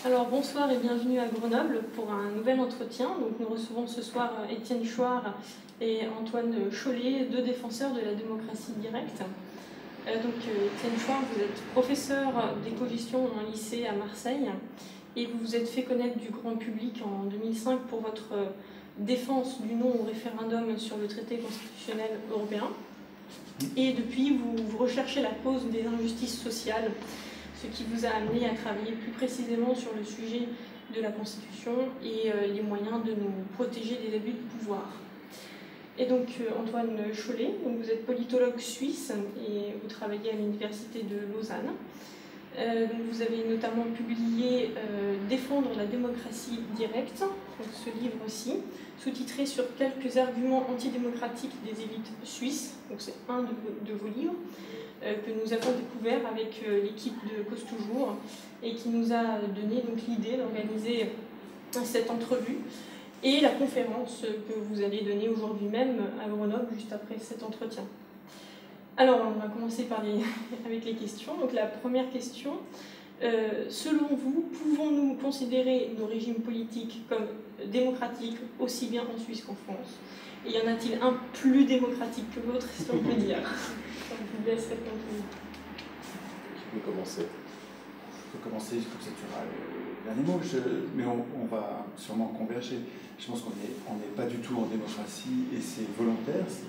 Alors bonsoir et bienvenue à Grenoble pour un nouvel entretien. Donc, nous recevons ce soir Étienne Chouard et Antoine Chollet, deux défenseurs de la démocratie directe. Étienne Chouard, vous êtes professeur d'éco-gestion en lycée à Marseille et vous vous êtes fait connaître du grand public en 2005 pour votre défense du non au référendum sur le traité constitutionnel européen. Et depuis, vous recherchez la cause des injustices sociales, ce qui vous a amené à travailler plus précisément sur le sujet de la Constitution et les moyens de nous protéger des abus de pouvoir. Et donc Antoine Chollet, vous êtes politologue suisse et vous travaillez à l'université de Lausanne. Vous avez notamment publié Défendre la démocratie directe, donc ce livre-ci, sous-titré sur quelques arguments antidémocratiques des élites suisses. Donc c'est un de vos livres que nous avons découvert avec l'équipe de Cause Toujours et qui nous a donné l'idée d'organiser cette entrevue et la conférence que vous allez donner aujourd'hui même à Grenoble juste après cet entretien. Alors, on va commencer avec les questions. Donc, la première question, selon vous, pouvons-nous considérer nos régimes politiques comme démocratiques aussi bien en Suisse qu'en France? Et y en a-t-il un plus démocratique que l'autre, si on peut dire? Je vous laisse répondre. Je peux commencer. Je peux commencer, je trouve que c'est le dernier mot, mais on va sûrement converger. Je pense qu'on n'est pas du tout en démocratie et c'est volontaire. C'est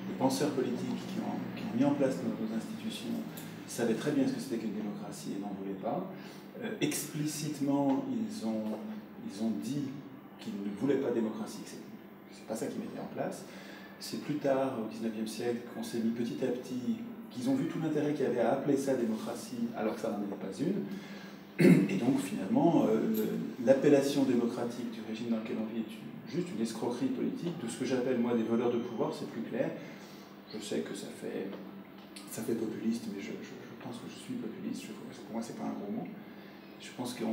les penseurs politiques qui ont mis en place nos institutions savaient très bien ce que c'était qu'une démocratie et n'en voulaient pas. Explicitement, ils ont dit qu'ils ne voulaient pas de démocratie, que c'est pas ça qu'ils mettaient en place. C'est plus tard, au XIXe siècle, qu'on s'est mis petit à petit, qu'ils ont vu tout l'intérêt qu'il y avait à appeler ça démocratie, alors que ça n'en était pas une. Et donc, finalement, l'appellation démocratique du régime dans lequel on vit est juste une escroquerie politique. De ce que j'appelle, moi, des voleurs de pouvoir, c'est plus clair. Je sais que ça fait populiste, mais je pense que je suis populiste. Pour moi, c'est pas un gros mot. Je pense que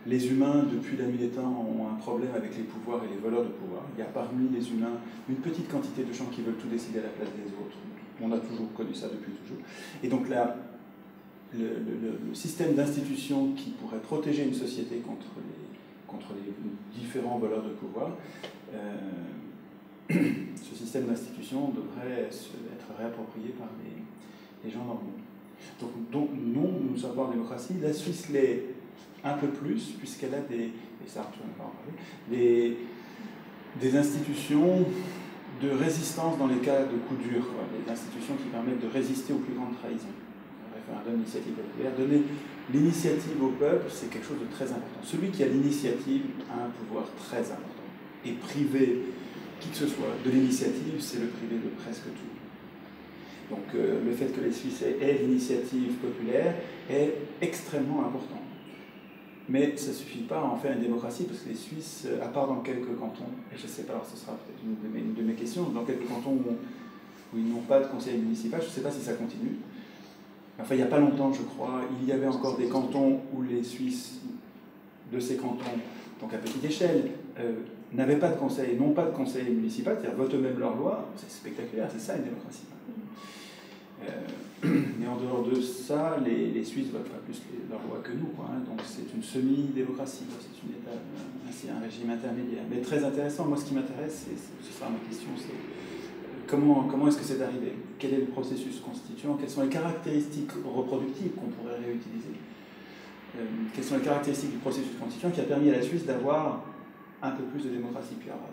les humains, depuis la nuit des temps, ont un problème avec les pouvoirs et les voleurs de pouvoir. Il y a parmi les humains une petite quantité de gens qui veulent tout décider à la place des autres. On a toujours connu ça depuis toujours. Et donc là, le système d'institutions qui pourrait protéger une société contre les différents voleurs de pouvoir, ce système d'institutions devrait être réapproprié par les gens normaux. Donc non, nous sommes pas en démocratie. La Suisse l'est un peu plus, puisqu'elle a et ça Arthur va en parler, des institutions de résistance dans les cas de coups durs, des institutions qui permettent de résister aux plus grandes trahisons. Le référendum d'initiative populaire, donner l'initiative au peuple, c'est quelque chose de très important. Celui qui a l'initiative a un pouvoir très important. Et priver qui que ce soit de l'initiative, c'est le priver de presque tout. Donc le fait que les Suisses aient l'initiative populaire est extrêmement important. Mais ça ne suffit pas à en faire une démocratie, parce que les Suisses, à part dans quelques cantons, et je ne sais pas, alors ce sera peut-être une de mes questions, dans quelques cantons où ils n'ont pas de conseil municipal, je ne sais pas si ça continue. Enfin, il n'y a pas longtemps, je crois, il y avait encore des cantons où les Suisses de ces cantons, donc à petite échelle, n'avaient pas de conseil, n'ont pas de conseil municipal, c'est-à-dire votent eux-mêmes leurs lois. C'est spectaculaire, c'est ça une démocratie. Mais en dehors de ça, les Suisses votent pas plus leurs lois que nous, donc c'est une semi-démocratie, c'est une étape, c'est un régime intermédiaire. Mais très intéressant, moi ce qui m'intéresse, ce sera ma question, c'est comment est-ce que c'est arrivé? Quel est le processus constituant? Quelles sont les caractéristiques reproductives qu'on pourrait réutiliser? Quelles sont les caractéristiques du processus constituant qui a permis à la Suisse d'avoir un peu plus de démocratie? Puis alors,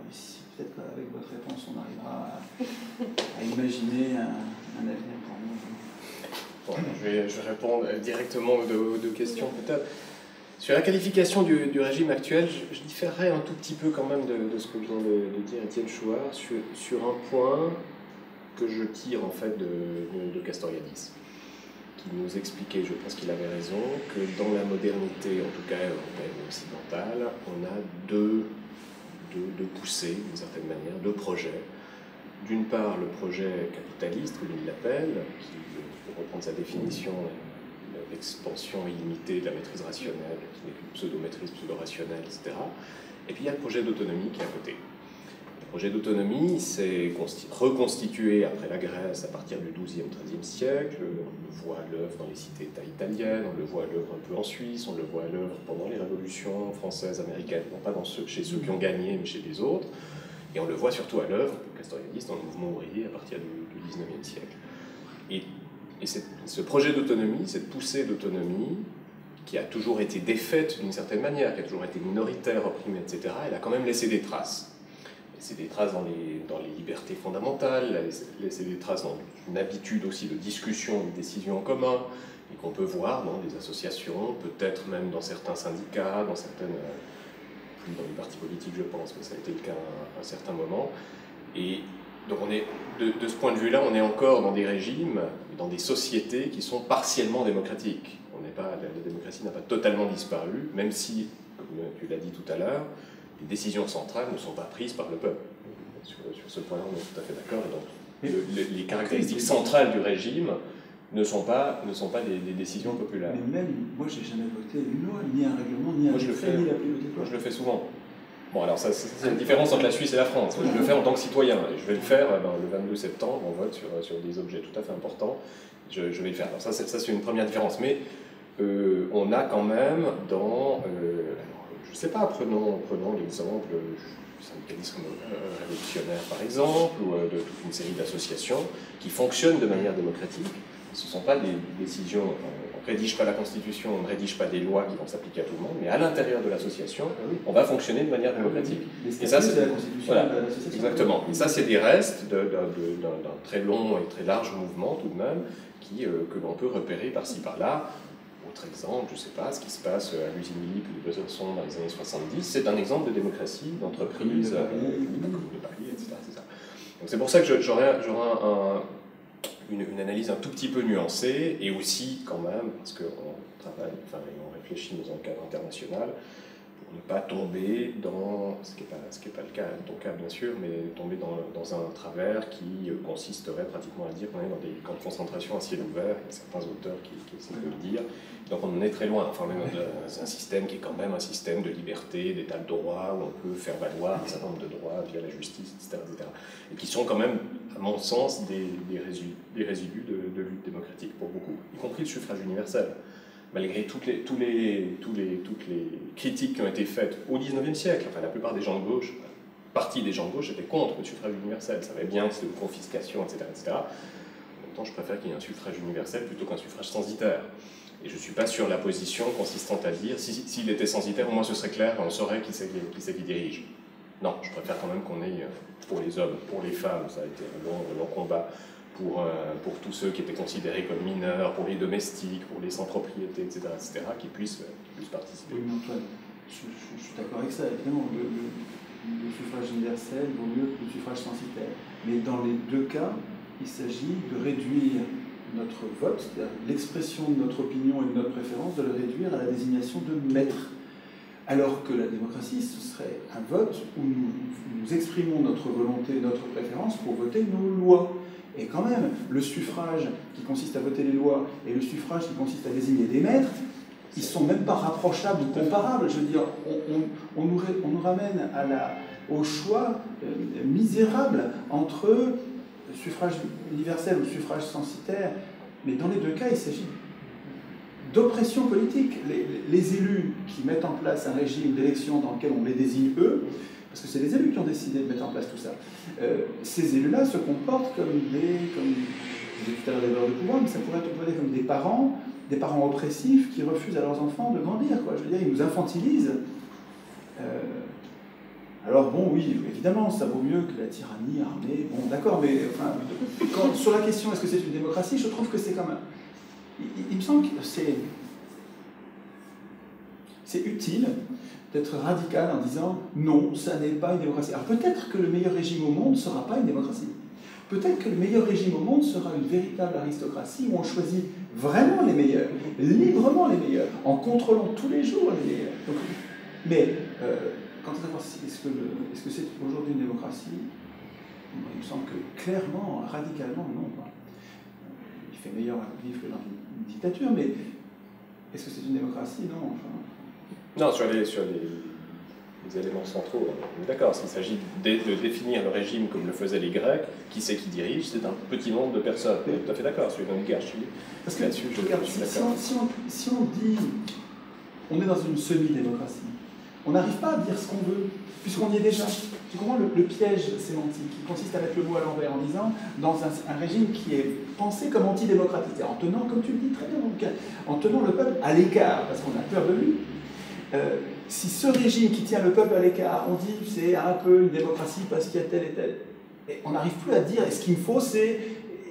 peut-être qu'avec votre réponse, on arrivera à imaginer un avenir pour nous. Bon, je vais répondre directement aux deux questions peut-être. Sur la qualification du régime actuel, je différerais un tout petit peu quand même de ce que vient de dire Étienne Chouard sur un point que je tire en fait de Castoriadis, qui nous expliquait, je pense qu'il avait raison, que dans la modernité, en tout cas européenne et occidentale, on a deux poussées, d'une certaine manière, deux projets. D'une part, le projet capitaliste, comme il l'appelle, qui, pour reprendre sa définition, l'expansion illimitée de la maîtrise rationnelle, qui n'est qu'une pseudo-maîtrise, pseudo-rationnelle, etc. Et puis il y a le projet d'autonomie qui est à côté. projet d'autonomie s'est reconstitué après la Grèce à partir du XIIe, XIIIe siècle. On le voit à l'œuvre dans les cités-États italiennes, on le voit à l'œuvre un peu en Suisse, on le voit à l'œuvre pendant les révolutions françaises, américaines, non pas chez ceux qui ont gagné, mais chez les autres. Et on le voit surtout à l'œuvre, Castoriadis, dans le mouvement ouvrier à partir du XIXe siècle. Et ce projet d'autonomie, cette poussée d'autonomie, qui a toujours été défaite d'une certaine manière, qui a toujours été minoritaire, opprimée, etc., elle a quand même laissé des traces. Laissé des traces dans les libertés fondamentales, laissé des traces dans une habitude aussi de discussion, de décision en commun, et qu'on peut voir dans des associations, peut-être même dans certains syndicats, dans certaines... plus dans les partis politiques, je pense, mais ça a été le cas à un certain moment. Et donc on est, de ce point de vue-là, on est encore dans des régimes, dans des sociétés qui sont partiellement démocratiques. La démocratie n'a pas totalement disparu, même si, comme tu l'as dit tout à l'heure, les décisions centrales ne sont pas prises par le peuple. Sur ce point-là, on est tout à fait d'accord. Et donc, les caractéristiques centrales du régime ne sont pas des décisions populaires. Mais même, moi, j'ai jamais voté une loi, ni un règlement, ni un décret, ni la priorité de loi. Je le fais souvent. Bon, alors c'est une différence entre la Suisse et la France. Je le fais en tant que citoyen, et je vais le faire le 22 septembre, on vote sur des objets tout à fait importants. Je vais le faire. Alors ça c'est une première différence. Mais on a quand même dans... je ne sais pas, prenons l'exemple du syndicalisme révolutionnaire, par exemple, ou de toute une série d'associations qui fonctionnent de manière démocratique. Ce ne sont pas des décisions... on ne rédige pas la Constitution, on ne rédige pas des lois qui vont s'appliquer à tout le monde, mais à l'intérieur de l'association, on va fonctionner de manière démocratique. Et ça, c'est la Constitution voilà, de l'association. Exactement. Et ça, c'est des restes d'un très long et très large mouvement, tout de même, que l'on peut repérer par-ci, par-là. Autre exemple, je ne sais pas, ce qui se passe à l'usine Lip ou de Besançon dans les années 70, c'est un exemple de démocratie, d'entreprise, de Paris, etc. Donc c'est pour ça que j'aurais une analyse un tout petit peu nuancée, et aussi quand même, parce qu'on travaille, on réfléchit dans un cadre international, pour ne pas tomber dans, ce qui n'est pas le cas, ton cas bien sûr, mais tomber dans un travers qui consisterait pratiquement à dire qu'on est dans des camps de concentration à ciel ouvert, il y a certains auteurs qui essaient de le dire, donc on en est très loin. Enfin, c'est un système qui est quand même un système de liberté, d'état de droit, où on peut faire valoir un certain nombre de droits via la justice, etc., et qui sont quand même, à mon sens, des résidus de lutte démocratique pour beaucoup, y compris le suffrage universel. Malgré toutes les critiques qui ont été faites au XIXe siècle, enfin la plupart des gens de gauche, partie des gens de gauche étaient contre le suffrage universel, savaient bien que c'était une confiscation, etc., etc. En même temps, je préfère qu'il y ait un suffrage universel plutôt qu'un suffrage censitaire. Et je ne suis pas sur la position consistante à dire, s'il était censitaire, au moins ce serait clair, on saurait qui c'est qui dirige. Non, je préfère quand même qu'on ait, pour les hommes, pour les femmes, ça a été un long combat, pour tous ceux qui étaient considérés comme mineurs, pour les domestiques, pour les sans-propriété, etc., qui puissent participer. Oui, mais Antoine, je suis d'accord avec ça, évidemment. Le suffrage universel vaut mieux que le suffrage censitaire. Mais dans les deux cas, il s'agit de réduire notre vote, c'est-à-dire l'expression de notre opinion et de notre préférence, de le réduire à la désignation de maître. Alors que la démocratie, ce serait un vote où nous exprimons notre volonté, notre préférence pour voter nos lois. Et quand même, le suffrage qui consiste à voter les lois et le suffrage qui consiste à désigner des maîtres, ils ne sont même pas rapprochables ou comparables. Je veux dire, on nous ramène au choix misérable entre le suffrage universel ou le suffrage censitaire. Mais dans les deux cas, il s'agit d'oppression politique. Les élus qui mettent en place un régime d'élection dans lequel on les désigne eux, parce que c'est les élus qui ont décidé de mettre en place tout ça. Ces élus-là se comportent comme je disais tout à l'heure des valeurs de pouvoir, mais ça pourrait être interprété comme des parents oppressifs qui refusent à leurs enfants de grandir. Je veux dire, ils nous infantilisent. Alors bon, oui, évidemment, ça vaut mieux que la tyrannie armée. Bon, d'accord, mais enfin, sur la question est-ce que c'est une démocratie, je trouve que c'est quand même... Il me semble que c'est utile d'être radical en disant non, ça n'est pas une démocratie. Alors peut-être que le meilleur régime au monde ne sera pas une démocratie. Peut-être que le meilleur régime au monde sera une véritable aristocratie où on choisit vraiment les meilleurs, librement les meilleurs, en contrôlant tous les jours les meilleurs. Donc, mais quant à savoir est-ce que c'est aujourd'hui une démocratie, il me semble que clairement, radicalement, non. Il fait meilleur vivre que dans une dictature, mais est-ce que c'est une démocratie? Non. Enfin, non, sur les éléments centraux. On est d'accord, s'il s'agit de définir le régime comme le faisaient les Grecs, qui c'est qui dirige, c'est un petit nombre de personnes. On est tout à fait d'accord, sur une oligarchie. Parce que, là-dessus, regarde, je suis d'accord. si on dit, on est dans une semi-démocratie, on n'arrive pas à dire ce qu'on veut, puisqu'on y est déjà. Tu comprends le piège sémantique qui consiste à mettre le mot à l'envers en disant, dans un régime qui est pensé comme antidémocratique, en tenant, comme tu le dis très bien, en tenant le peuple à l'écart, parce qu'on a peur de lui. Si ce régime qui tient le peuple à l'écart, on dit c'est un peu une démocratie parce qu'il y a tel et tel, et on n'arrive plus à dire, et ce qu'il me faut c'est,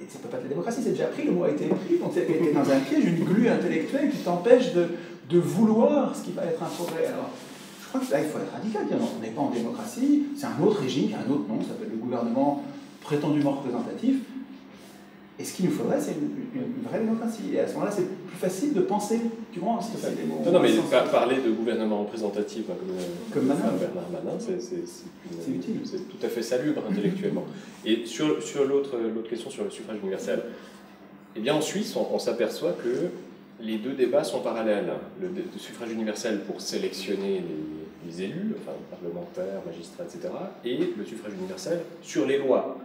ça ne peut pas être la démocratie, c'est déjà pris, le mot a été pris, donc c'est dans un piège, une glu intellectuelle qui t'empêche de vouloir ce qui va être un progrès. Alors, je crois que là il faut être radical, dire non, on n'est pas en démocratie, c'est un autre régime qui a un autre nom, ça s'appelle le gouvernement prétendument représentatif. Et ce qu'il nous faudrait, c'est une vraie démocratie. Et à ce moment-là, c'est plus facile de penser. Tu vois, si c'est des mots. Non, mais parler de gouvernement représentatif, comme Manin. Bernard Manin, c'est utile. C'est tout à fait salubre intellectuellement. Et sur l'autre question, sur le suffrage universel, eh bien en Suisse, on s'aperçoit que les deux débats sont parallèles. Le suffrage universel pour sélectionner les élus, enfin parlementaires, magistrats, etc., et le suffrage universel sur les lois.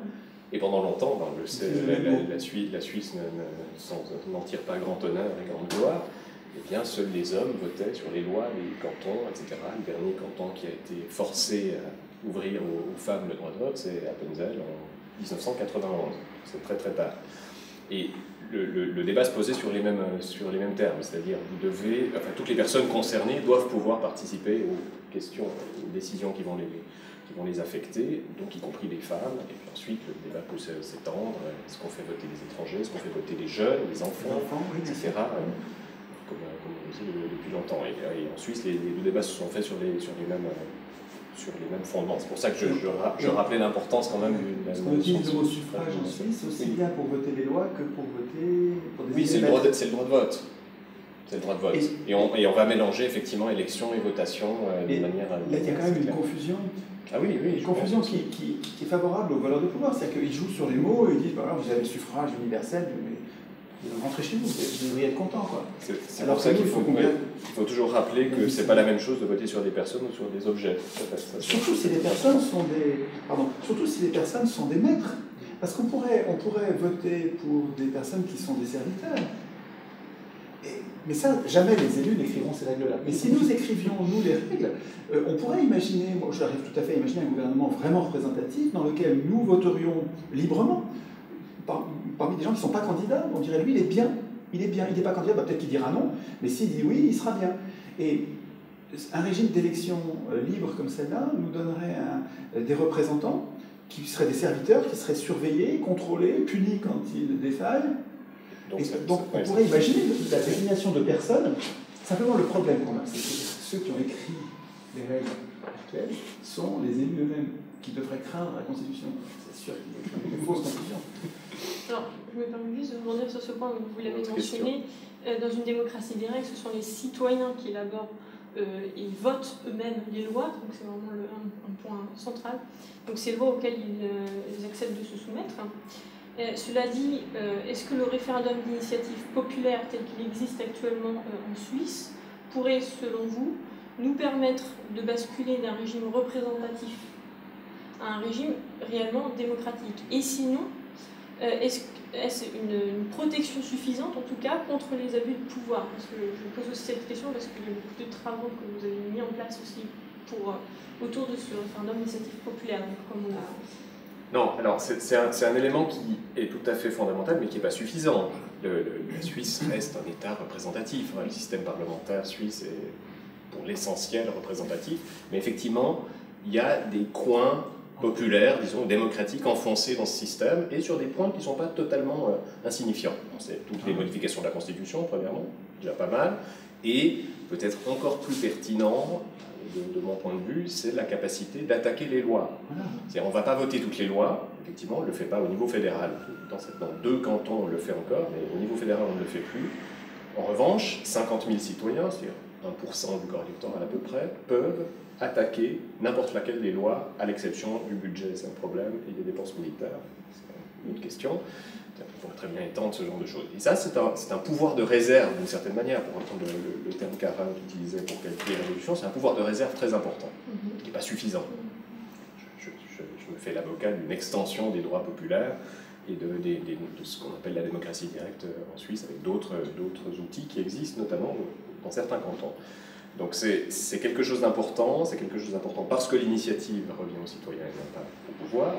Et pendant longtemps, ben, la Suisse n'en tire pas grand honneur et grande gloire. Eh bien, seuls les hommes votaient sur les lois des cantons, etc. Le dernier canton qui a été forcé à ouvrir aux femmes le droit de vote, c'est Appenzell en 1991. C'est très très tard. Et le débat se posait sur les mêmes termes, c'est-à-dire toutes les personnes concernées doivent pouvoir participer aux questions, aux décisions qui vont les affecter, donc y compris les femmes, et puis ensuite le débat peut s'étendre, est-ce qu'on fait voter les étrangers, est-ce qu'on fait voter les jeunes, les enfants, etc., comme on dit depuis longtemps. Et en Suisse, les deux débats se sont faits sur les mêmes fondements. C'est pour ça que je rappelais l'importance quand même d'une... Parce qu'on utilise le mot suffrage en Suisse aussi bien pour voter les lois que pour voter... Oui, c'est le droit de vote. C'est le droit de vote. Et on va mélanger effectivement élection et votation de manière... Là, il y a quand même une confusion. Ah oui, une confusion qui est favorable aux valeurs de pouvoir. C'est-à-dire qu'ils jouent sur les mots et ils disent bah, vous avez le suffrage universel, mais rentrez chez vous, vous devriez être content. C'est pour ça qu'il faut toujours rappeler que ce n'est pas la même chose de voter sur des personnes ou sur des objets. Surtout si les personnes sont des maîtres. Parce qu'on pourrait voter pour des personnes qui sont des serviteurs. Mais ça, jamais les élus n'écriront ces règles-là. Mais si nous écrivions, nous, les règles, on pourrait imaginer, moi j'arrive tout à fait à imaginer un gouvernement vraiment représentatif dans lequel nous voterions librement parmi des gens qui ne sont pas candidats. On dirait, lui, il est bien, il n'est pas candidat, peut-être qu'il dira non, mais s'il dit oui, il sera bien. Et un régime d'élection libre comme celle-là nous donnerait des représentants qui seraient des serviteurs, qui seraient surveillés, contrôlés, punis quand ils défaillent. Donc on pourrait imaginer la désignation de personnes. Simplement le problème qu'on a, c'est que ceux qui ont écrit les règles actuelles sont les élus eux-mêmes, qui devraient craindre la Constitution. C'est sûr qu'il y a une fausse Constitution. Alors, je me permets juste de revenir sur ce point, vous l'avez mentionné. Dans une démocratie directe, ce sont les citoyens qui élaborent, ils votent eux-mêmes les lois, donc c'est vraiment un point central. Donc c'est les lois auxquelles ils acceptent de se soumettre. Cela dit, est-ce que le référendum d'initiative populaire tel qu'il existe actuellement en Suisse pourrait, selon vous, nous permettre de basculer d'un régime représentatif à un régime réellement démocratique? Et sinon, est-ce une protection suffisante, en tout cas, contre les abus de pouvoir? Parce que je pose aussi cette question parce qu'il y a beaucoup de travaux que vous avez mis en place aussi autour de ce référendum d'initiative populaire. Donc, comme on a... Non, alors c'est un élément qui est tout à fait fondamental, mais qui n'est pas suffisant. La Suisse reste un État représentatif. Le système parlementaire suisse est pour l'essentiel représentatif, mais effectivement, il y a des coins populaires, disons, démocratiques, enfoncés dans ce système, et sur des points qui ne sont pas totalement insignifiants. C'est toutes les modifications de la Constitution, premièrement, déjà pas mal, et peut-être encore plus pertinent, de mon point de vue, c'est la capacité d'attaquer les lois. C'est-à-dire, on ne va pas voter toutes les lois, effectivement, on ne le fait pas au niveau fédéral. Dans 2 cantons, on le fait encore, mais au niveau fédéral, on ne le fait plus. En revanche, 50 000 citoyens, c'est-à-dire 1% du corps électoral à peu près, peuvent attaquer n'importe laquelle des lois, à l'exception du budget, c'est un problème, et des dépenses militaires. une autre question. On pourrait très bien étendre ce genre de choses. Et ça, c'est un pouvoir de réserve, d'une certaine manière, pour reprendre le terme qu'Arendt utilisait pour qualifier la révolution, c'est un pouvoir de réserve très important, qui n'est pas suffisant. Je me fais l'avocat d'une extension des droits populaires et de ce qu'on appelle la démocratie directe en Suisse, avec d'autres outils qui existent, notamment dans certains cantons. Donc c'est quelque chose d'important, parce que l'initiative revient aux citoyens et non pas au pouvoir.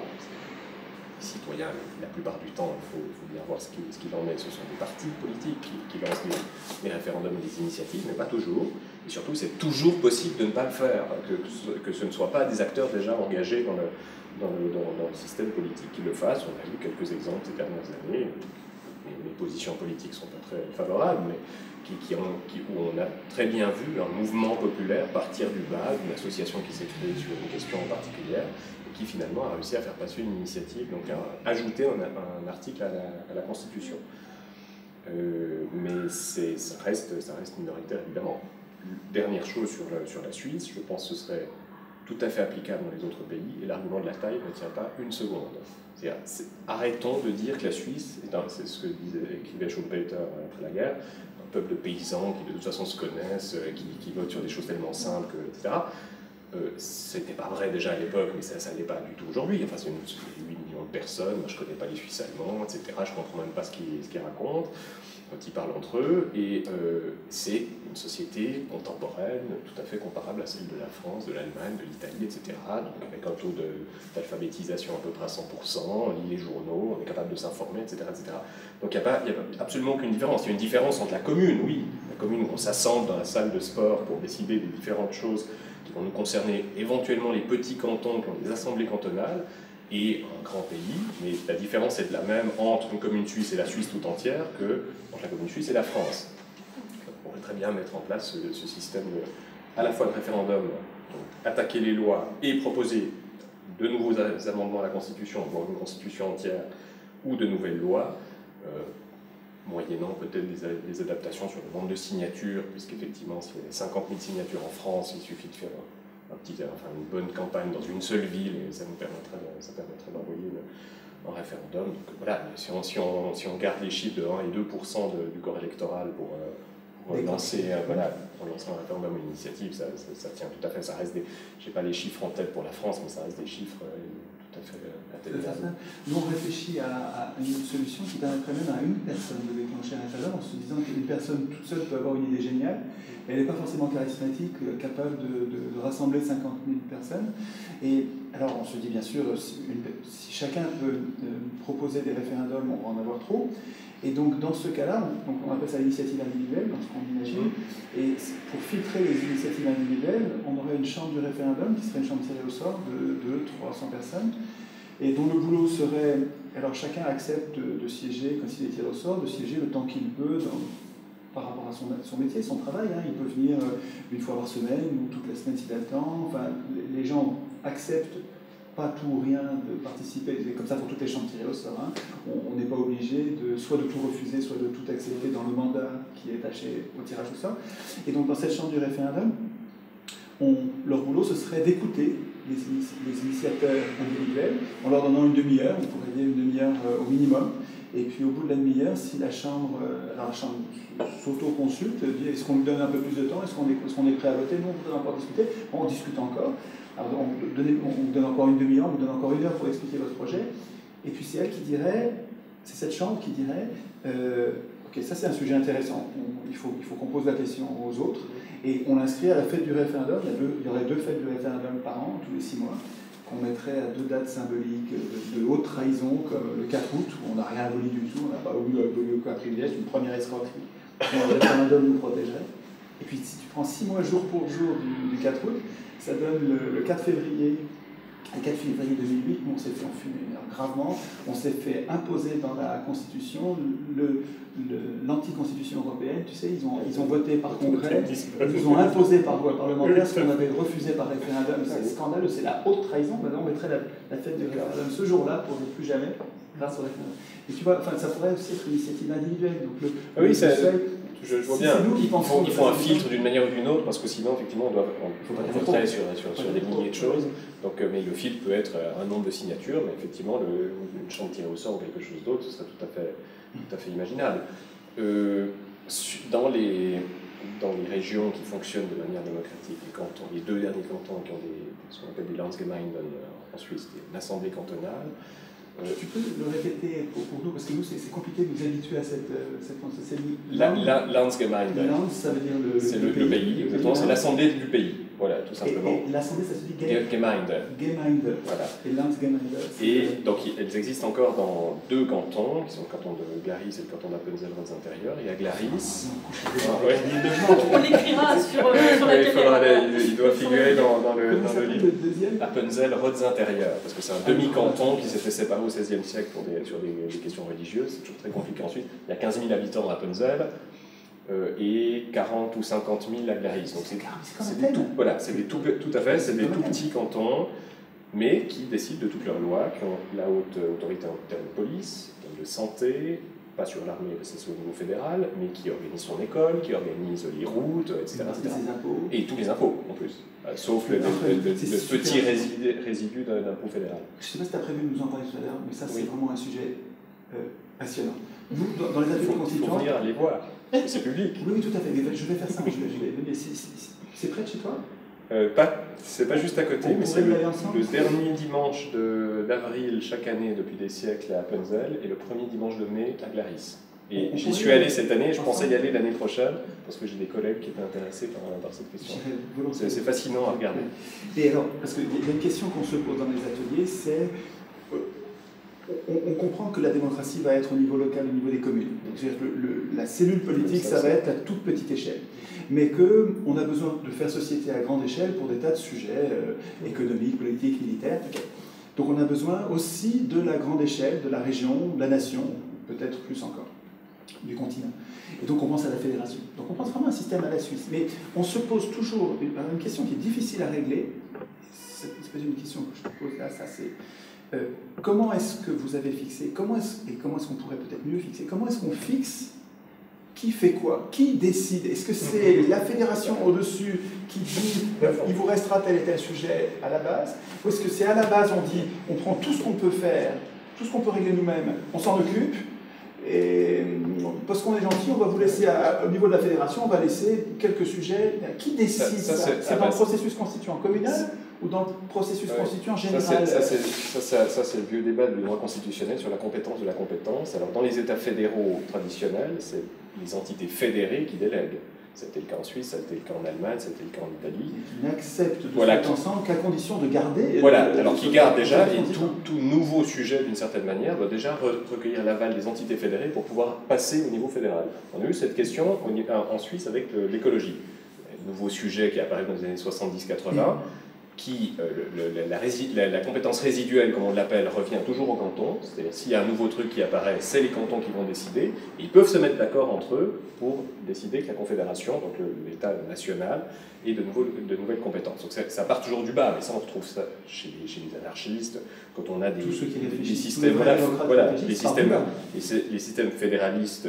Les citoyens, la plupart du temps, il faut bien voir ce qu'il en est, ce sont des partis politiques qui lancent les référendums et les initiatives, mais pas toujours. Et surtout, c'est toujours possible de ne pas le faire, que ce ne soit pas des acteurs déjà engagés dans le système politique qui le fassent. On a eu quelques exemples ces dernières années. Les positions politiques ne sont pas très favorables, mais où on a très bien vu un mouvement populaire partir du bas, d'une association qui s'est créée sur une question en particulier, et qui finalement a réussi à faire passer une initiative, donc à ajouter un article à la Constitution. Mais ça reste minoritaire, évidemment. Dernière chose sur la Suisse, je pense que ce serait tout à fait applicable dans les autres pays, et l'argument de la taille ne tient pas une seconde. Arrêtons de dire que la Suisse, c'est ce que écrivait Schumpeter après la guerre, un peuple de paysans qui de toute façon se connaissent, qui votent sur des choses tellement simples, etc. C'était pas vrai déjà à l'époque, mais ça ne l'est pas du tout aujourd'hui. Enfin, c'est 8 millions de personnes, moi je ne connais pas les Suisses allemands, etc. Je ne comprends même pas ce qu'ils racontent quand ils parlent entre eux, et c'est une société contemporaine tout à fait comparable à celle de la France, de l'Allemagne, de l'Italie, etc. Donc avec un taux d'alphabétisation à peu près à 100%, on lit les journaux, on est capable de s'informer, etc., etc. Donc il n'y a absolument aucune différence. Il y a une différence entre la commune, oui, la commune où on s'assemble dans la salle de sport pour décider des différentes choses qui vont nous concerner, éventuellement les petits cantons qui ont des assemblées cantonales, et un grand pays, mais la différence est de la même entre une commune suisse et la Suisse tout entière que entre la commune suisse et la France. On pourrait très bien mettre en place ce système à la fois de référendum, donc attaquer les lois et proposer de nouveaux amendements à la Constitution, voire une Constitution entière, ou de nouvelles lois, moyennant peut-être des adaptations sur le nombre de signatures, puisqu'effectivement, s'il y avait 50 000 signatures en France, il suffit de faire une bonne campagne dans une seule ville, et ça permettrait d'envoyer un référendum. Donc voilà, si on garde les chiffres de 1 et 2% du corps électoral pour lancer un référendum ou une initiative, ça tient tout à fait. Je n'ai pas les chiffres en tête pour la France, mais ça reste des chiffres tout à fait atteignables. Nous, on réfléchit à une solution qui permettrait même à une personne de déclencher un référendum en se disant qu'une personne toute seule peut avoir une idée géniale, mais elle n'est pas forcément charismatique, capable de rassembler 50 000 personnes. Et alors, on se dit bien sûr, si chacun peut proposer des référendums, on va en avoir trop. Et donc, dans ce cas-là, on appelle ça l'initiative individuelle, dans ce qu'on imagine. Et pour filtrer les initiatives individuelles, on aurait une chambre du référendum qui serait une chambre tirée au sort de 200-300 personnes, et dont le boulot serait, alors chacun accepte de siéger, quand il est tiré au sort, de siéger le temps qu'il peut par rapport à son métier, son travail. Il peut venir une fois par semaine ou toute la semaine s'il a le temps. Enfin, les gens acceptent pas tout ou rien de participer, c'est comme ça pour toutes les chambres tirées au sort. On n'est pas obligé soit de tout refuser, soit de tout accepter dans le mandat qui est attaché au tirage au sort. Et donc dans cette chambre du référendum, leur boulot ce serait d'écouter les initiateurs individuels en leur donnant une demi-heure, on pourrait dire une demi-heure au minimum. Et puis au bout de la demi-heure, si la chambre s'auto-consulte, dit est-ce qu'on lui donne un peu plus de temps, est-ce qu'on est prêt à voter, nous on voudrait encore discuter, on discute encore. Alors on vous donne encore une demi-heure, on vous donne encore une heure pour expliquer votre projet. Et puis c'est elle qui dirait, c'est cette chambre qui dirait, ok, ça c'est un sujet intéressant, il faut qu'on pose la question aux autres, et on l'inscrit à la fête du référendum. Il y aurait 2 fêtes du référendum par an, tous les 6 mois, qu'on mettrait à 2 dates symboliques de haute trahison, comme le 4 août, où on n'a rien aboli du tout, on n'a pas aboli aucun privilège, une première escroquerie, dont le référendum nous protégerait. Et puis si tu prends 6 mois jour pour jour du 4 août, ça donne le 4 février. Le 4 février 2008, on s'est fait enfumer gravement, on s'est fait imposer dans la Constitution l'anticonstitution européenne. Tu sais, ils ont voté par congrès, ils nous ont imposé par voie parlementaire ce qu'on avait refusé par référendum. C'est scandaleux, c'est la haute trahison. Maintenant, on mettrait la fête du référendum ce jour-là pour ne plus jamais grâce au référendum. Et tu vois, ça pourrait aussi être une initiative individuelle. Donc je vois bien. C'est nous qui pensons. Il faut un filtre d'une manière ou d'une autre, parce que sinon, effectivement, on voterait sur des milliers de choses. Donc, mais le filtre peut être un nombre de signatures, mais effectivement, une chambre tirée au sort ou quelque chose d'autre, ce serait tout à fait imaginable. Dans les régions qui fonctionnent de manière démocratique, les deux derniers cantons qui ont ce qu'on appelle des Landsgemeinden en Suisse, l'Assemblée cantonale. Tu peux le répéter pour nous, parce que nous, c'est compliqué de nous habituer à cette pensée. Landsgemeinde. Lands, ça veut dire le pays, exactement, c'est l'assemblée du pays, voilà, tout simplement. Et l'assemblée, ça se dit Gemeinde. Gemeinde. Voilà. Et Landsgemeinde. Et donc, elles existent encore dans deux cantons, qui sont le canton de Glaris et le canton d'Appenzell-Rhodes intérieur. Il y a Glaris. On l'écrira sur la caméra. Il doit figurer dans le livre. Le deuxième Appenzell-Rhodes intérieur, parce que c'est un demi-canton qui s'est fait séparer au XVIe siècle sur des questions religieuses. C'est toujours très compliqué ensuite. Il y a 15 000 habitants à Appenzell et 40 ou 50 000 à Glaris. Donc c'est des tout petits cantons, mais qui décident de toutes leurs lois, qui ont la haute autorité en termes de police, en termes de santé, pas sur l'armée, parce que c'est au niveau fédéral, mais qui organise son école, qui organise les routes, etc. Et tous les impôts, en plus, sauf le petit résidu d'impôt fédéral. Je ne sais pas si tu as prévu de nous en parler tout à l'heure, mais ça, c'est vraiment un sujet passionnant. Nous, dans les ateliers constituants... Il faut venir les voir, c'est public. Oui, tout à fait, mais je vais faire ça. C'est près de chez toi? C'est pas juste à côté, mais c'est le dernier dimanche d'avril chaque année depuis des siècles à Appenzell et le premier dimanche de mai à Glaris. Et j'y suis allé cette année, je pensais y aller l'année prochaine parce que j'ai des collègues qui étaient intéressés par cette question. C'est fascinant à regarder. Et alors, parce qu'il y a une question qu'on se pose dans les ateliers, c'est on comprend que la démocratie va être au niveau local, au niveau des communes. Donc, la cellule politique, ça va être à toute petite échelle. Mais qu'on a besoin de faire société à grande échelle pour des tas de sujets économiques, politiques, militaires. Donc on a besoin aussi de la grande échelle, de la région, de la nation, peut-être plus encore, du continent. Et donc on pense à la fédération. Donc on pense vraiment à un système à la Suisse. Mais on se pose toujours une question qui est difficile à régler. C'est une question que je te pose là, ça c'est... comment est-ce que vous avez fixé, comment est-ce qu'on pourrait peut-être mieux fixer, comment est-ce qu'on fixe qui fait quoi, qui décide? Est-ce que c'est la fédération au-dessus qui dit il vous restera tel et tel sujet à la base, ou est-ce que c'est à la base on dit on prend tout ce qu'on peut faire, tout ce qu'on peut régler nous-mêmes, on s'en occupe, et parce qu'on est gentil, on va vous laisser au niveau de la fédération, on va laisser quelques sujets. Qui décide ça? C'est dans le processus constituant communal ou dans le processus constituant général? Ça, c'est le vieux débat du droit constitutionnel sur la compétence de la compétence. Alors, dans les États fédéraux traditionnels, c'est les entités fédérées qui délèguent. C'était le cas en Suisse, c'était le cas en Allemagne, c'était le cas en Italie. Qui n'acceptent de se mettre ensemble qu'à condition de garder... alors qui gardent déjà, et tout nouveau sujet, d'une certaine manière, doit déjà recueillir l'aval des entités fédérées pour pouvoir passer au niveau fédéral. On a eu cette question en Suisse avec l'écologie. Nouveau sujet qui apparaît dans les années 70-80, qui, la compétence résiduelle, comme on l'appelle, revient toujours au canton. C'est-à-dire, s'il y a un nouveau truc qui apparaît, c'est les cantons qui vont décider. Et ils peuvent se mettre d'accord entre eux pour décider que la confédération, donc l'État national, ait de nouvelles compétences. Donc ça part toujours du bas, mais ça on retrouve ça chez les anarchistes, quand on a des systèmes, les systèmes fédéralistes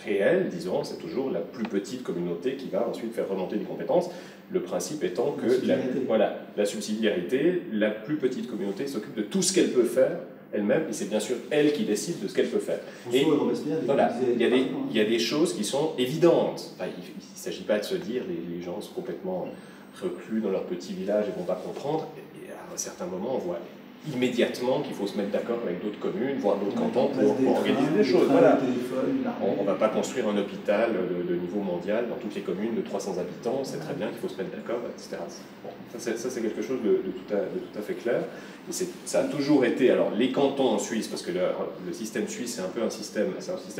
réels, disons, c'est toujours la plus petite communauté qui va ensuite faire remonter des compétences. Le principe étant que la subsidiarité, la plus petite communauté s'occupe de tout ce qu'elle peut faire elle-même, et c'est bien sûr elle qui décide de ce qu'elle peut faire. Et voilà, il y a des choses qui sont évidentes. Enfin, il ne s'agit pas de se dire les gens sont complètement reclus dans leur petit village et ne vont pas comprendre. Et à un certain moment, on voit immédiatement qu'il faut se mettre d'accord avec d'autres communes, voire d'autres cantons pour organiser des choses. Voilà. On ne va pas construire un hôpital de niveau mondial dans toutes les communes de 300 habitants, c'est très bien qu'il faut se mettre d'accord, etc. Bon, ça c'est quelque chose de tout à fait clair. Et ça a toujours été, alors les cantons en Suisse, parce que le système suisse c'est un peu un système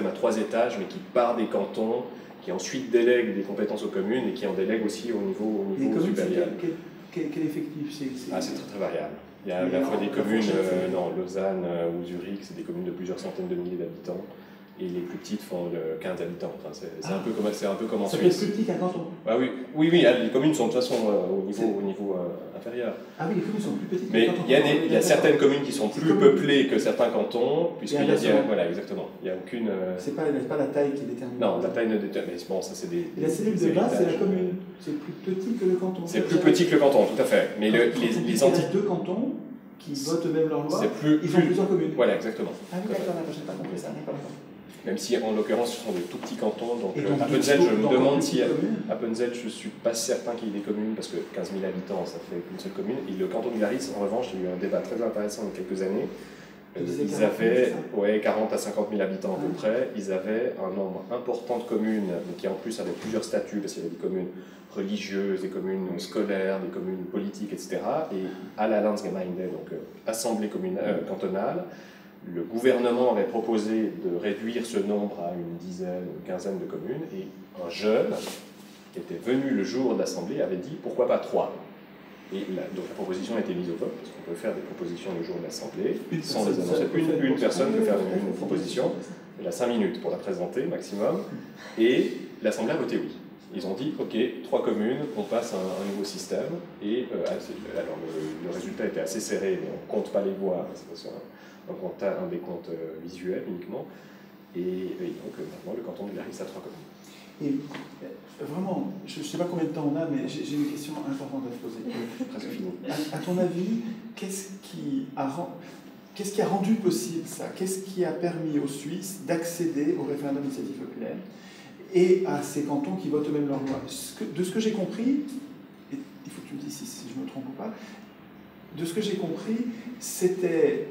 à 3 étages, mais qui part des cantons, qui ensuite délègue des compétences aux communes et qui en délègue aussi au niveau supérieur. Quel effectif c'est très très variable. Il y a à la fois des communes, Lausanne ou Zurich, c'est des communes de plusieurs centaines de milliers d'habitants. et les plus petites font 15 habitants. Enfin, c'est un peu comme en Ça peut être Suisse. plus petit qu'un canton. Ah oui, les communes sont de toute façon au niveau inférieur. Ah oui, les communes sont plus petites. Mais il y a certaines communes qui sont plus peuplées que certains cantons, puisqu'il y a voilà, exactement. Il y a aucune. C'est pas la taille qui détermine. Non, la taille ne détermine. Mais bon, ça c'est des. Et la cellule de base, c'est la commune. C'est plus petit que le canton. C'est plus petit que le canton, tout à fait. Mais les entités. Deux cantons qui votent eux-mêmes leur loi. Ils ont plusieurs communes. Voilà, exactement. Ah oui, d'accord, je n'ai pas compris ça. Même si en l'occurrence ce sont des tout petits cantons, donc Appenzell, je me demande si Appenzell, je ne suis pas certain qu'il y ait des communes, parce que 15 000 habitants, ça fait qu'une seule commune. Et le canton du Glaris, en revanche, il y a eu un débat très intéressant il y a quelques années. Ils avaient 40 à 50 000 habitants à peu près. Ils avaient un nombre important de communes, mais qui en plus avaient plusieurs statuts, parce qu'il y avait des communes religieuses, des communes scolaires, des communes politiques, etc. Et à la Landsgemeinde, donc assemblée cantonale, le gouvernement avait proposé de réduire ce nombre à une dizaine, une quinzaine de communes, et un jeune qui était venu le jour de l'Assemblée avait dit pourquoi pas 3. Et donc la proposition a été mise au vote, parce qu'on peut faire des propositions le jour de l'Assemblée, sans les annoncer. Une personne peut faire une proposition, elle a 5 minutes pour la présenter maximum, et l'Assemblée a voté oui. Ils ont dit, ok, 3 communes, on passe à un nouveau système, et alors le résultat était assez serré, mais on ne compte pas les voix, c'est un décompte visuel uniquement, et donc maintenant le canton du Glaris a 3 communes. Et vraiment, je ne sais pas combien de temps on a, mais j'ai une question importante à te poser. Presque fini. À ton avis, qu'est-ce qui a rendu possible ça? Qu'est-ce qui a permis aux Suisses d'accéder au référendum d'initiative populaire et à ces cantons qui votent eux-mêmes leur loi? De ce que j'ai compris, et il faut que tu me dises si je me trompe ou pas, de ce que j'ai compris, c'était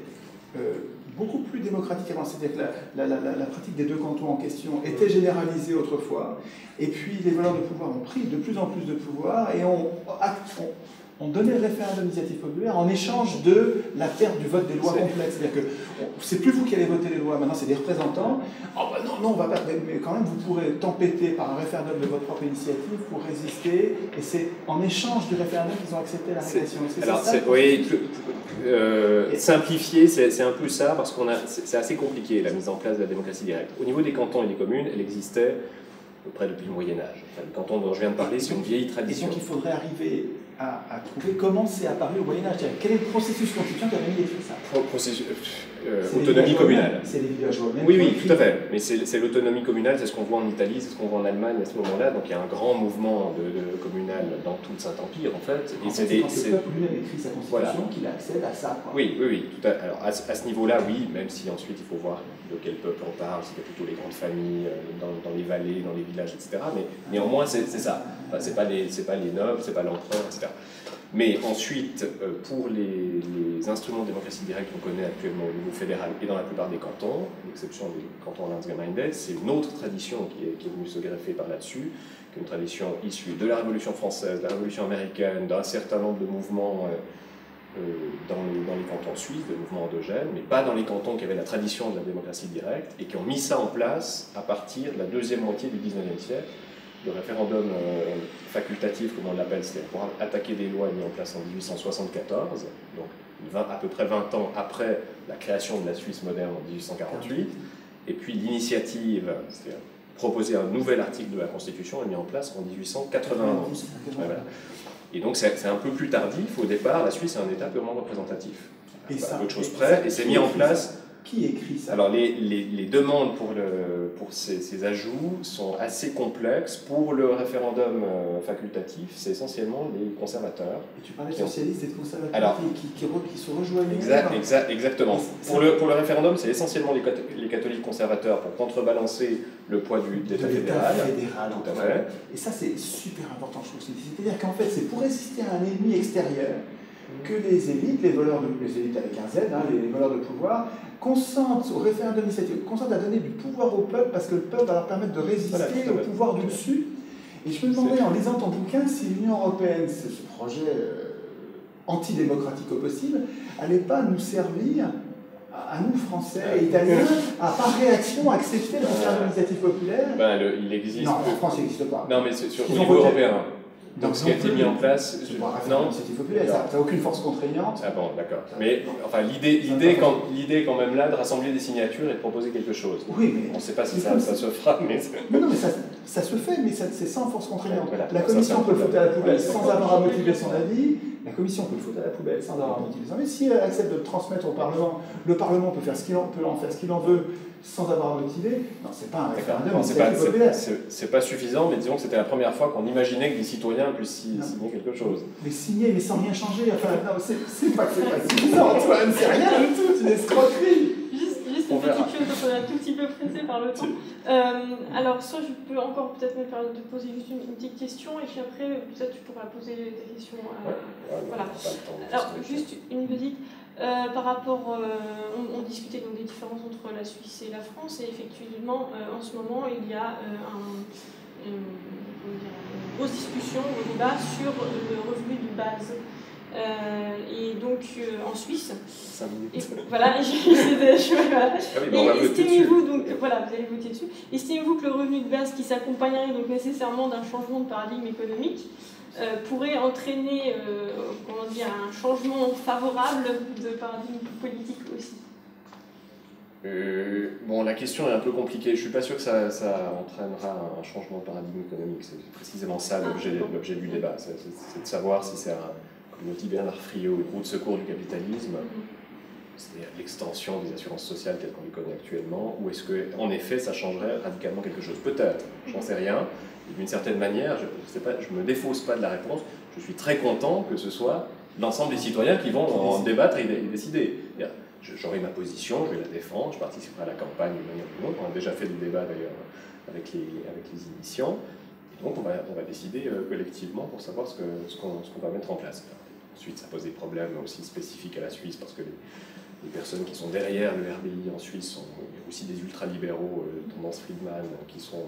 beaucoup plus démocratique avant. C'est-à-dire que la pratique des 2 cantons en question était généralisée autrefois, et puis les valeurs de pouvoir ont pris de plus en plus de pouvoir, et on donnait le référendum d'initiative populaire en échange de la perte du vote des lois complètes. C'est-à-dire que c'est plus vous qui allez voter les lois, maintenant c'est des représentants. Oh ben non, on va pas, mais quand même vous pourrez tempêter par un référendum de votre propre initiative pour résister, et c'est en échange du référendum qu'ils ont accepté la régression. Alors, oui, simplifier, c'est un peu ça, parce que c'est assez compliqué la mise en place de la démocratie directe. Au niveau des cantons et des communes, elle existait à peu près depuis le Moyen-Âge. Enfin, le canton dont je viens de parler, c'est une vieille tradition. Et donc il faudrait arriver à trouver comment c'est apparu au Moyen-Âge. Quel est le processus constituant qui a permis d'écrire ça? Autonomie communale. C'est les villageois. Oui, tout à fait. Mais c'est l'autonomie communale, c'est ce qu'on voit en Italie, c'est ce qu'on voit en Allemagne à ce moment-là. Donc il y a un grand mouvement de communal dans tout le Saint-Empire, en fait. Et c'est quand le peuple lui-même écrit sa constitution qu'il accède à ça. Quoi. Oui. Tout alors à ce niveau-là, oui, même si ensuite il faut voir de quel peuple on parle, c'était plutôt les grandes familles, dans les vallées, dans les villages, etc. Mais néanmoins, c'est ça. Enfin, c'est pas les nobles, c'est pas l'empereur, etc. Mais ensuite, pour les instruments de démocratie directe qu'on connaît actuellement au niveau fédéral et dans la plupart des cantons, à l'exception des cantons Landsgemeinde, c'est une autre tradition qui est venue se greffer par là-dessus, qui est une tradition issue de la Révolution française, de la Révolution américaine, d'un certain nombre de mouvements dans les cantons suisses, des mouvements endogènes, mais pas dans les cantons qui avaient la tradition de la démocratie directe et qui ont mis ça en place à partir de la deuxième moitié du XIXe siècle. Le référendum facultatif, comme on l'appelle, c'est-à-dire pour attaquer des lois mis en place en 1874, donc à peu près 20 ans après la création de la Suisse moderne en 1848, et puis l'initiative, c'est-à-dire proposer un nouvel article de la Constitution, est mis en place en 1891. Voilà. Et donc c'est un peu plus tardif. Au départ, la Suisse est un État purement représentatif. Et ça, peu de choses près, et c'est mis en place. Qui écrit ça? Alors les demandes pour ces ajouts sont assez complexes. Pour le référendum facultatif, c'est essentiellement les conservateurs. Et tu parlais de socialistes et de conservateurs qui se rejoignent. Exactement. Pour le référendum, c'est essentiellement les catholiques conservateurs pour contrebalancer le poids de l'État fédéral. Tout à fait. Et ça, c'est super important, je trouve. C'est-à-dire qu'en fait, c'est pour résister à un ennemi extérieur que les élites, les élites avec un Z, les voleurs de pouvoir, consentent au référendum d'initiative, consentent à donner du pouvoir au peuple parce que le peuple va leur permettre de résister au pouvoir du dessus. Et je me demandais, en lisant ton bouquin, si l'Union européenne, ce projet antidémocratique au possible, n'allait pas nous servir, à nous, Français et Italiens, à par réaction accepter le référendum d'initiative populaire. Il existe. Non, en France, il n'existe pas. Non, mais c'est au niveau européen. Donc ce qui a été mis en place, pour un référendum d'initiative populaire, ça n'a aucune force contraignante. Ah bon, d'accord. Mais enfin, l'idée quand même là de rassembler des signatures et de proposer quelque chose. Oui, mais... On ne sait pas si ça se fera, mais... Non, mais ça se fait, mais c'est sans force contraignante. Voilà. La commission peut le foutre à la poubelle sans avoir à motiver son avis. La commission peut le foutre à la poubelle sans avoir à motiver son avis. Si elle accepte de le transmettre au Parlement, le Parlement peut en faire ce qu'il en veut sans avoir à motiver. Non, c'est pas un référendum d'initiative populaire. C'est pas suffisant, mais disons que c'était la première fois qu'on imaginait que des citoyens puissent signer quelque chose. Mais signer, mais sans rien changer. Enfin, non, c'est pas suffisant, Antoine, c'est rien du tout, c'est une escroquerie. Juste une petite chose, parce qu'on est un tout petit peu pressé par le temps. Alors, soit je peux encore peut-être me permettre de poser juste une petite question, et puis après, peut-être tu pourras poser des questions. Voilà. Alors, juste une petite. Par rapport, on discutait donc des différences entre la Suisse et la France, et effectivement, en ce moment, il y a une grosse discussion, un débat sur le revenu de base. Et donc, en Suisse, 5 minutes. Voilà, estimez-vous donc, voilà, vous allez voter dessus. Estimez-vous que le revenu de base qui s'accompagnerait donc nécessairement d'un changement de paradigme économique pourrait entraîner un changement favorable de paradigme politique aussi? Bon, la question est un peu compliquée. Je ne suis pas sûr que ça entraînera un changement de paradigme économique. C'est précisément ça l'objet du débat. C'est de savoir si c'est comme le dit Bernard Friot, une roue de secours du capitalisme, c'est-à-dire l'extension des assurances sociales telles qu'on les connaît actuellement, ou est-ce qu'en effet ça changerait radicalement quelque chose? Peut-être, j'en sais rien. Et d'une certaine manière, je ne me défausse pas de la réponse, je suis très content que ce soit l'ensemble des citoyens qui vont en débattre et décider. J'aurai ma position, je vais la défendre, je participerai à la campagne d'une manière ou d'une autre. On a déjà fait des débats d'ailleurs avec les initiants. Et donc on va décider collectivement pour savoir ce qu'on va mettre en place. Ensuite, ça pose des problèmes aussi spécifiques à la Suisse parce que les personnes qui sont derrière le RBI en Suisse sont aussi des ultralibéraux, tendance Friedman, qui sont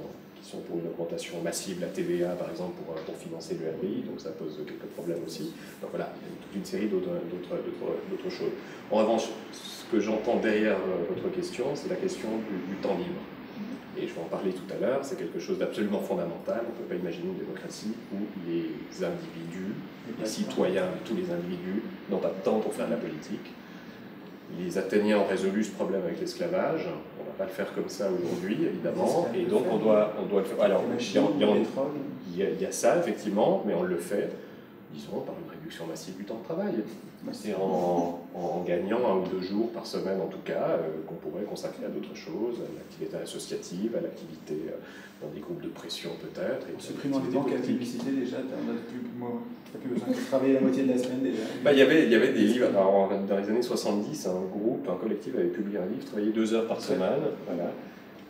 pour une augmentation massive de la TVA, par exemple, pour financer le RBI, donc ça pose quelques problèmes aussi. Donc voilà, il y a toute une série d'autres choses. En revanche, ce que j'entends derrière votre question, c'est la question du temps libre. Et je vais en parler tout à l'heure, c'est quelque chose d'absolument fondamental. On ne peut pas imaginer une démocratie où les individus, les citoyens, tous les individus, n'ont pas de temps pour faire de la politique. Les Athéniens ont résolu ce problème avec l'esclavage. On ne va pas le faire comme ça aujourd'hui, évidemment, et donc on doit le faire. Alors, il y a ça, effectivement, mais on le fait, disons, par une réduction massive du temps de travail. C'est en gagnant 1 ou 2 jours par semaine, en tout cas, qu'on pourrait consacrer à d'autres choses, à l'activité associative, à l'activité dans des groupes de pression, peut-être. En supprimant les banques à publicité, déjà, tu n'as plus besoin de travailler la moitié de la semaine, déjà. Il y avait des livres. Alors, dans les années 70, un collectif avait publié un livre, travailler 2 heures par semaine. Voilà.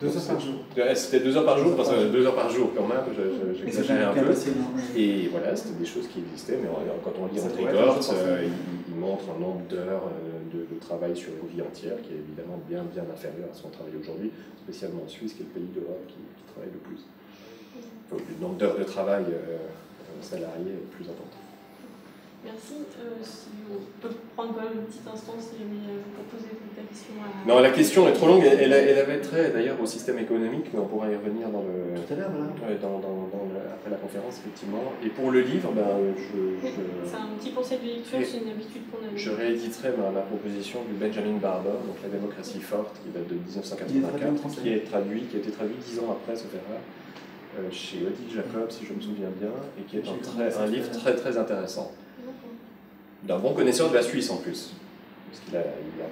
2 heures par jour. C'était 2 heures par jour, parce que 2 heures par jour quand même, j'exagère un peu. Et voilà, c'était des choses qui existaient, mais quand on lit André Gortz, il montre un nombre d'heures de travail sur une vie entière qui est évidemment bien inférieur à ce qu'on travaille aujourd'hui, spécialement en Suisse, qui est le pays d'Europe qui travaille le plus. Donc, le nombre d'heures de travail salarié est plus important. Merci. Si on peut prendre quand même une petite instant pour poser ta question à... Non, la question est trop longue. Elle avait trait d'ailleurs au système économique, mais on pourra y revenir dans tout à l'heure, après la conférence, effectivement. Et pour le livre, c'est un petit conseil de lecture, c'est une habitude qu'on a. Je rééditerai ma proposition du Benjamin Barber, donc La démocratie forte, qui date de 1984, qui a été traduit 10 ans après, sauf erreur, chez Odile Jacob, si je me souviens bien, et qui est un livre très très intéressant. D'un bon connaisseur de la Suisse en plus, parce qu'il a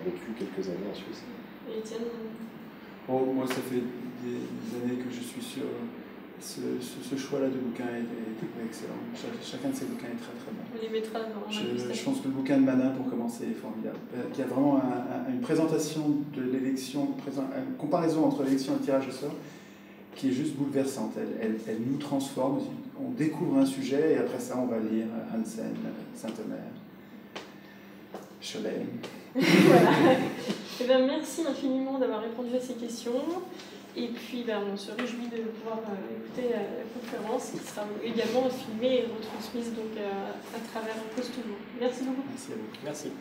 vécu quelques années en Suisse. Et Étienne? Moi, ça fait des années que je suis sur ce choix-là de bouquin est excellent. Chacun de ces bouquins est très très bon. On les mettra dans la je pense que le bouquin de Manin, pour commencer, est formidable. Il y a vraiment une présentation de l'élection, une comparaison entre l'élection et le tirage au sort, qui est juste bouleversante. Elle nous transforme. On découvre un sujet et après ça, on va lire Hansen, Saint-Omer, Cholet. Voilà. Merci infiniment d'avoir répondu à ces questions. Et puis, on se réjouit de pouvoir écouter la conférence qui sera également filmée et retransmise donc, à travers Pause Toujours. Merci beaucoup. Merci à vous. Merci.